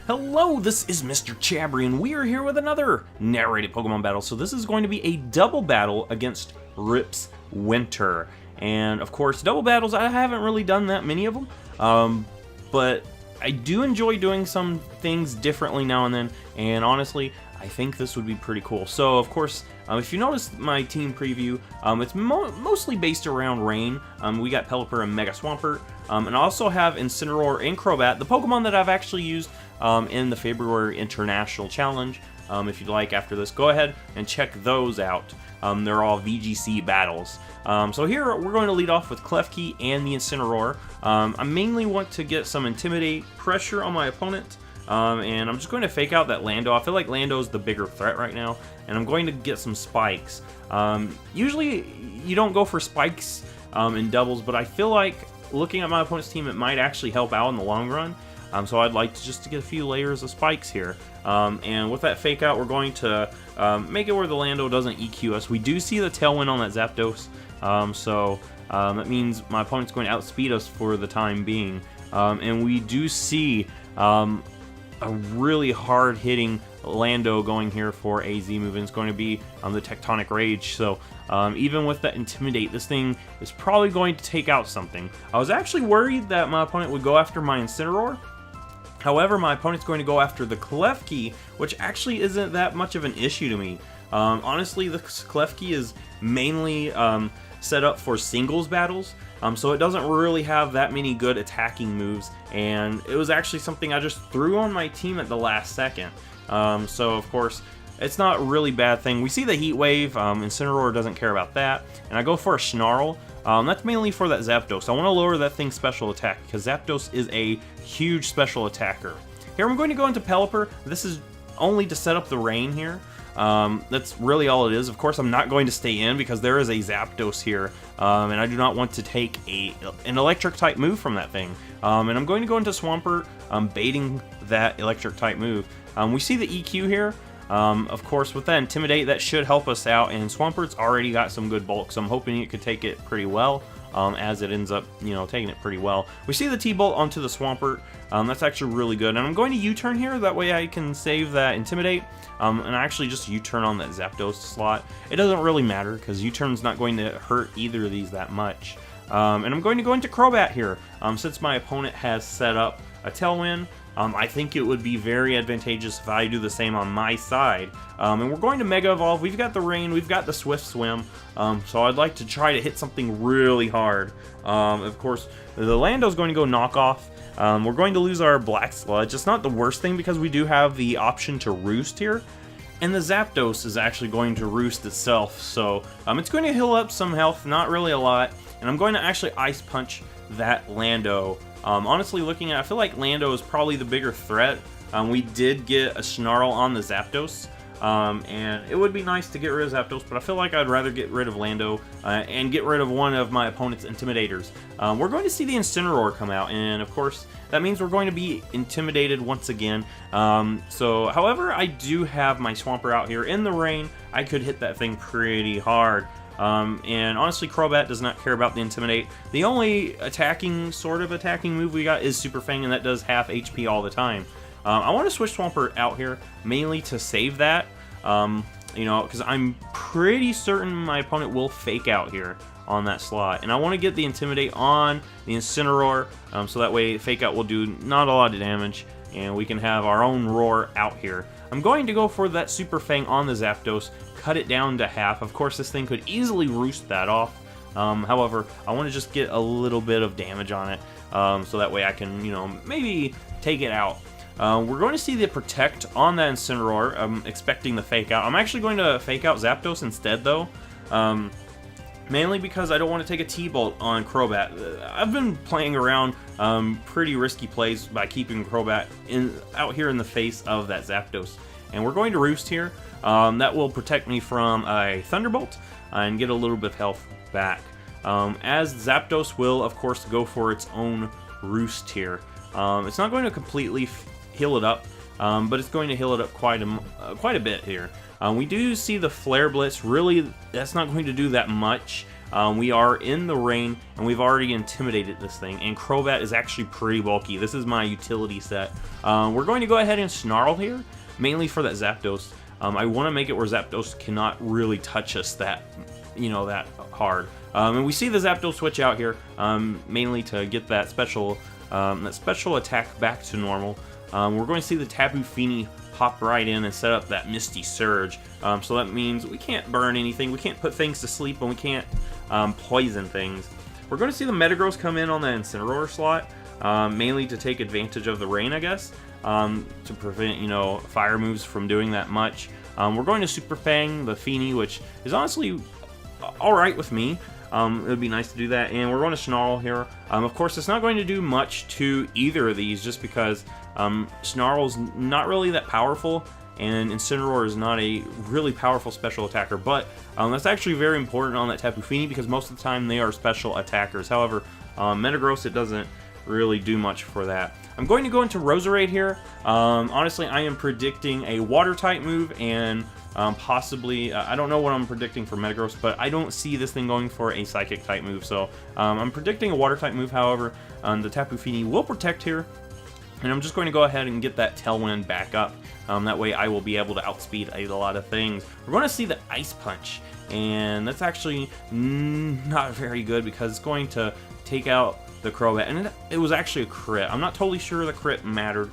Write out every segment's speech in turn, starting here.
Hello, this is Mr. Chabry, and we are here with another narrated Pokemon battle. So this is going to be a double battle against Ripz Winter. And of course, double battles, I haven't really done that many of them. But I do enjoy doing some things differently now and then. And honestly, I think this would be pretty cool. So of course, if you notice my team preview, it's mostly based around rain. We got Pelipper and Mega Swampert. And I also have Incineroar and Crobat, the Pokemon that I've actually used in the February International Challenge. If you'd like after this, go ahead and check those out. They're all VGC battles. So here we're going to lead off with Klefki and the Incineroar. I mainly want to get some Intimidate pressure on my opponent. And I'm just going to fake out that Lando. I feel like Lando's the bigger threat right now. And I'm going to get some spikes. Usually you don't go for spikes in doubles, but I feel like looking at my opponent's team, it might actually help out in the long run. So I'd like to get a few layers of spikes here. And with that fake out, we're going to make it where the Lando doesn't EQ us. We do see the Tailwind on that Zapdos. That means my opponent's going to outspeed us for the time being. And we do see a really hard-hitting Lando going here for a Z move, and it's going to be the Tectonic Rage. So even with that Intimidate, this thing is probably going to take out something. I was actually worried that my opponent would go after my Incineroar. However, my opponent's going to go after the Klefki, which actually isn't that much of an issue to me. Honestly, the Klefki is mainly set up for singles battles, so it doesn't really have that many good attacking moves, and it was actually something I just threw on my team at the last second. So of course, it's not a really bad thing. We see the Heat Wave, Incineroar doesn't care about that, and I go for a Snarl. That's mainly for that Zapdos. I want to lower that thing's special attack, because Zapdos is a huge special attacker. Here I'm going to go into Pelipper. This is only to set up the rain here. That's really all it is. Of course, I'm not going to stay in because there is a Zapdos here, and I do not want to take an electric type move from that thing. And I'm going to go into Swampert, baiting that electric type move. We see the EQ here. Of course, with that Intimidate, that should help us out, and Swampert's already got some good bulk, so I'm hoping it could take it pretty well, as it ends up, taking it pretty well. We see the T-Bolt onto the Swampert. That's actually really good, and I'm going to U-turn here, that way I can save that Intimidate, and I actually just U-turn on that Zapdos slot. It doesn't really matter, because U-turn's not going to hurt either of these that much. And I'm going to go into Crobat here, since my opponent has set up a Tailwind. I think it would be very advantageous if I do the same on my side. And we're going to Mega Evolve. We've got the Rain, we've got the Swift Swim, so I'd like to try to hit something really hard. Of course, the Lando's going to go Knock Off. We're going to lose our Black Sludge. It's not the worst thing because we do have the option to Roost here. And the Zapdos is actually going to Roost itself, so it's going to heal up some health, not really a lot. And I'm going to actually Ice Punch that Lando. Honestly, looking at it, I feel like Lando is probably the bigger threat. We did get a Snarl on the Zapdos, and it would be nice to get rid of Zapdos, but I feel like I'd rather get rid of Lando and get rid of one of my opponent's Intimidators. We're going to see the Incineroar come out, and of course, that means we're going to be intimidated once again. However, I do have my Swampert out here in the rain. I could hit that thing pretty hard. And honestly, Crobat does not care about the Intimidate. The only sort of attacking move we got is Super Fang, and that does half HP all the time. I want to switch Swampert out here, mainly to save that, because I'm pretty certain my opponent will fake out here on that slot. And I want to get the Intimidate on the Incineroar, so that way fake out will do not a lot of damage, and we can have our own Roar out here. I'm going to go for that Super Fang on the Zapdos, cut it down to half. Of course, this thing could easily roost that off. However, I want to just get a little bit of damage on it, so that way I can, maybe take it out. We're going to see the Protect on that Incineroar. I'm expecting the Fake Out. I'm actually going to Fake Out Zapdos instead, though. Mainly because I don't want to take a T-Bolt on Crobat. I've been playing around pretty risky plays by keeping Crobat out here in the face of that Zapdos. And we're going to Roost here. That will protect me from a Thunderbolt and get a little bit of health back. As Zapdos will, of course, go for its own Roost here. It's not going to completely heal it up, but it's going to heal it up quite a bit here. We do see the Flare Blitz. Really, that's not going to do that much. We are in the rain, and we've already intimidated this thing, and Crobat is actually pretty bulky. This is my utility set. We're going to go ahead and Snarl here, mainly for that Zapdos. I want to make it where Zapdos cannot really touch us that hard. And we see the Zapdos switch out here, mainly to get that special attack back to normal. We're going to see the Tapu Fini hop right in and set up that Misty Surge. So that means we can't burn anything, we can't put things to sleep, and we can't poison things. We're going to see the Metagross come in on the Incineroar slot, mainly to take advantage of the rain, I guess, to prevent, fire moves from doing that much. We're going to Super Fang the Fini, which is honestly alright with me. It would be nice to do that, and we're going to Snarl here. Of course, it's not going to do much to either of these, just because Snarl's not really that powerful, and Incineroar is not a really powerful special attacker, but that's actually very important on that Tapu Fini, because most of the time they are special attackers. However, Metagross, it doesn't really do much for that. I'm going to go into Roserade here. Honestly, I am predicting a Water-type move, and possibly, I don't know what I'm predicting for Metagross, but I don't see this thing going for a Psychic-type move, so I'm predicting a Water-type move. However, the Tapu Fini will protect here, and I'm just going to go ahead and get that Tailwind back up. That way I will be able to outspeed a lot of things. We're going to see the Ice Punch, and that's actually not very good, because it's going to take out the Crobat, and it was actually a crit. I'm not totally sure the crit mattered,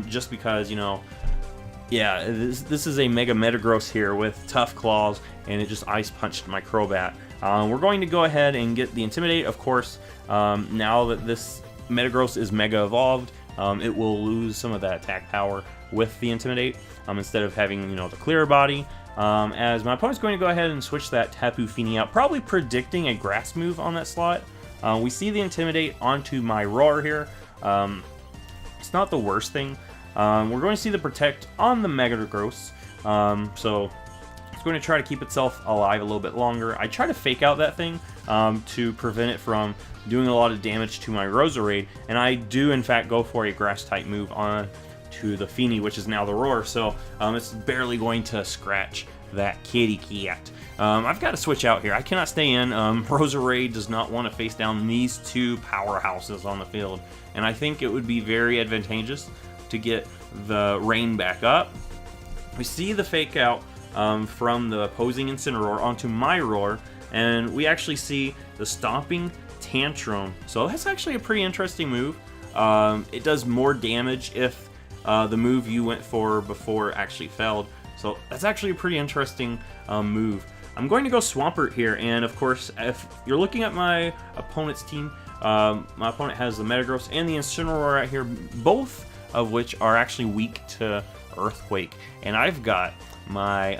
just because, yeah, this is a Mega Metagross here with Tough Claws, and it just Ice Punched my Crobat. We're going to go ahead and get the Intimidate, of course. Now that this Metagross is Mega Evolved, it will lose some of that attack power with the Intimidate, instead of having, the Clear Body. As my opponent's going to go ahead and switch that Tapu Fini out, probably predicting a Grass move on that slot. We see the Intimidate onto my Roar here. It's not the worst thing. We're going to see the Protect on the Metagross, so it's going to try to keep itself alive a little bit longer. I try to fake out that thing to prevent it from doing a lot of damage to my Roserade, and I do in fact go for a Grass-type move on to the Fini, which is now the Roar, so it's barely going to scratch that kitty cat. I've got to switch out here. I cannot stay in. Roserade does not want to face down these two powerhouses on the field, and I think it would be very advantageous to get the rain back up. We see the fake out from the opposing Incineroar onto my Roar, and we actually see the Stomping Tantrum. So that's actually a pretty interesting move. It does more damage if the move you went for before actually failed. So that's actually a pretty interesting move. I'm going to go Swampert here, and of course, if you're looking at my opponent's team, my opponent has the Metagross and the Incineroar right here, both of which are actually weak to Earthquake. And I've got my,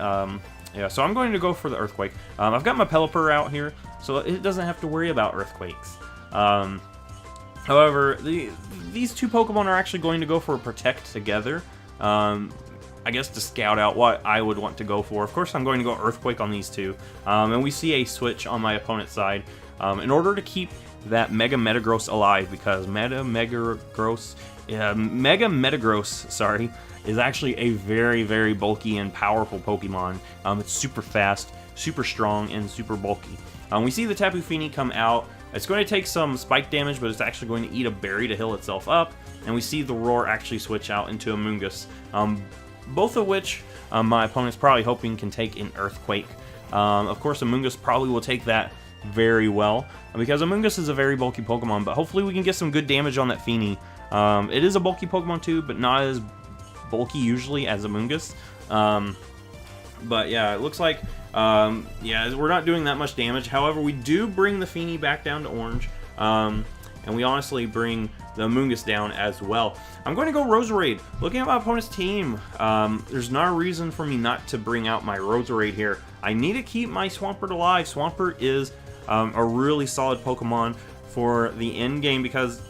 so I'm going to go for the Earthquake. I've got my Pelipper out here, so it doesn't have to worry about Earthquakes. However, these two Pokemon are actually going to go for a Protect together. I guess to scout out what I would want to go for. Of course, I'm going to go Earthquake on these two. And we see a switch on my opponent's side. In order to keep that Mega Metagross alive, because Mega Metagross, is actually a very, very bulky and powerful Pokemon. It's super fast, super strong, and super bulky. We see the Tapu Fini come out. It's going to take some spike damage, but it's actually going to eat a berry to heal itself up. And we see the Roar actually switch out into Amoonguss. Both of which my opponent's probably hoping can take an Earthquake. Of course, Amoonguss probably will take that very well, because Amoonguss is a very bulky Pokemon, but hopefully we can get some good damage on that Fini. It is a bulky Pokemon too, but not as bulky usually as Amoonguss. But yeah, it looks like, yeah, we're not doing that much damage. However, we do bring the Fini back down to orange, and we honestly bring the Amoonguss down as well. I'm going to go Roserade. Looking at my opponent's team, there's no reason for me not to bring out my Roserade here. I need to keep my Swampert alive. Swampert is a really solid Pokemon for the end game, because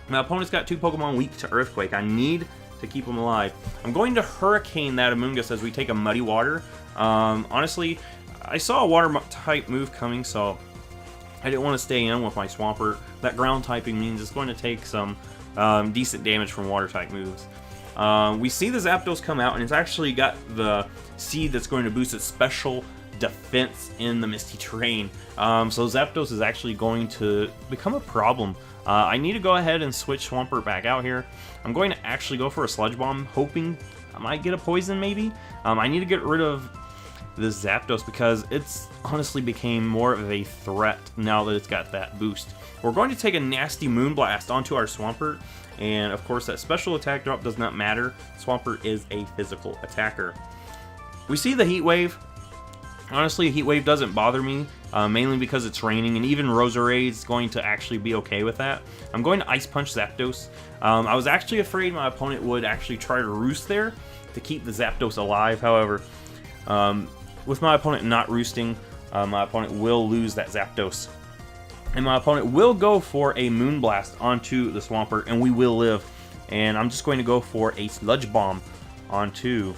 my opponent's got two Pokemon weak to Earthquake. I need to keep them alive. I'm going to Hurricane that Amoonguss as we take a Muddy Water. Honestly, I saw a Water-type move coming, so I didn't want to stay in with my Swampert. That ground typing means it's going to take some decent damage from Water-type moves. We see the Zapdos come out, and it's actually got the seed that's going to boost its special defense in the misty terrain. So Zapdos is actually going to become a problem. I need to go ahead and switch Swampert back out here. I'm going to actually go for a Sludge Bomb, hoping I might get a poison maybe. I need to get rid of this Zapdos because it's honestly became more of a threat now that it's got that boost. We're going to take a nasty Moonblast onto our Swampert, and of course that special attack drop does not matter. Swampert is a physical attacker. We see the Heat Wave. Honestly, Heat Wave doesn't bother me, mainly because it's raining, and even Roserade is going to actually be okay with that. I'm going to Ice Punch Zapdos. I was actually afraid my opponent would actually try to roost there to keep the Zapdos alive. However, with my opponent not roosting, my opponent will lose that Zapdos. And my opponent will go for a Moonblast onto the Swampert, and we will live. And I'm just going to go for a Sludge Bomb onto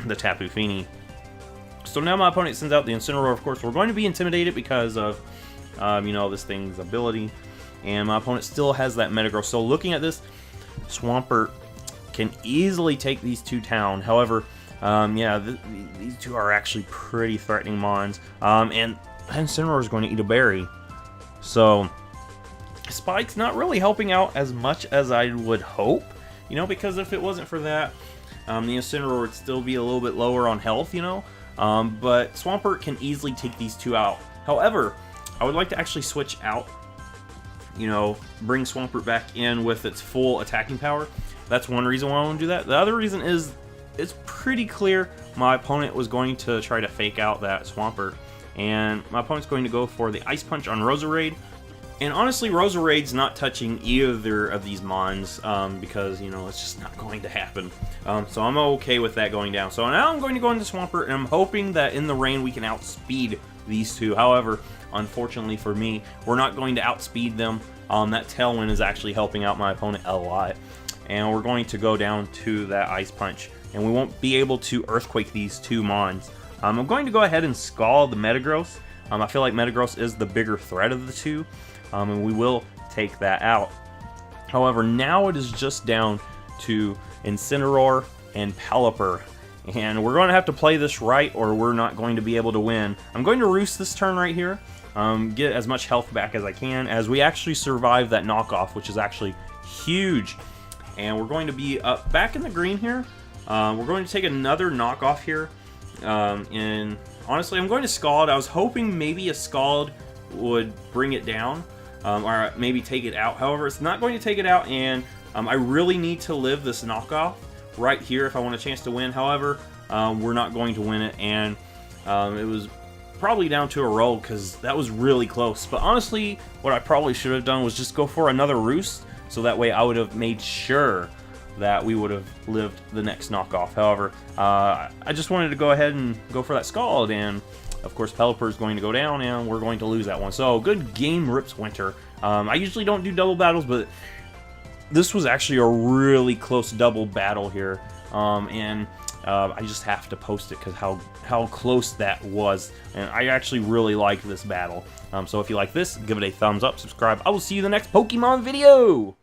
the Tapu Fini. So now my opponent sends out the Incineroar. Of course, we're going to be intimidated because of, you know, this thing's ability. And my opponent still has that Metagross. So looking at this, Swampert can easily take these two down. However, yeah, these two are actually pretty threatening mons. And Incineroar is going to eat a berry. So Spike's not really helping out as much as I would hope. You know, because if it wasn't for that, the Incineroar would still be a little bit lower on health, you know. But Swampert can easily take these two out. However, I would like to actually switch out, you know, bring Swampert back in with its full attacking power. That's one reason why I want to do that. The other reason is it's pretty clear my opponent was going to try to fake out that Swampert. And my opponent's going to go for the Ice Punch on Roserade. And honestly, Roserade's not touching either of these mons because, you know, it's just not going to happen. So I'm okay with that going down. So now I'm going to go into Swampert, and I'm hoping that in the rain we can outspeed these two. However, unfortunately for me, we're not going to outspeed them. That Tailwind is actually helping out my opponent a lot. And we're going to go down to that Ice Punch, and we won't be able to Earthquake these two mons. I'm going to go ahead and Scald the Metagross. I feel like Metagross is the bigger threat of the two. And we will take that out. However, now it is just down to Incineroar and Pelipper. And we're going to have to play this right, or we're not going to be able to win. I'm going to Roost this turn right here. Get as much health back as I can, as we actually survive that knockoff, which is actually huge. And we're going to be up back in the green here. We're going to take another knockoff here. And honestly, I'm going to Scald. I was hoping maybe a Scald would bring it down. Or maybe take it out. However, it's not going to take it out, and I really need to live this knockoff right here if I want a chance to win. However, we're not going to win it, and it was probably down to a roll because that was really close. But honestly, what I probably should have done was just go for another Roost, so that way I would have made sure that we would have lived the next knockoff. However, I just wanted to go ahead and go for that Scald, and of course, Pelipper is going to go down, and we're going to lose that one. So, good game, Ripz Winter. I usually don't do double battles, but this was actually a really close double battle here. And I just have to post it because how close that was. And I actually really like this battle. So, if you like this, give it a thumbs up, subscribe. I will see you in the next Pokemon video!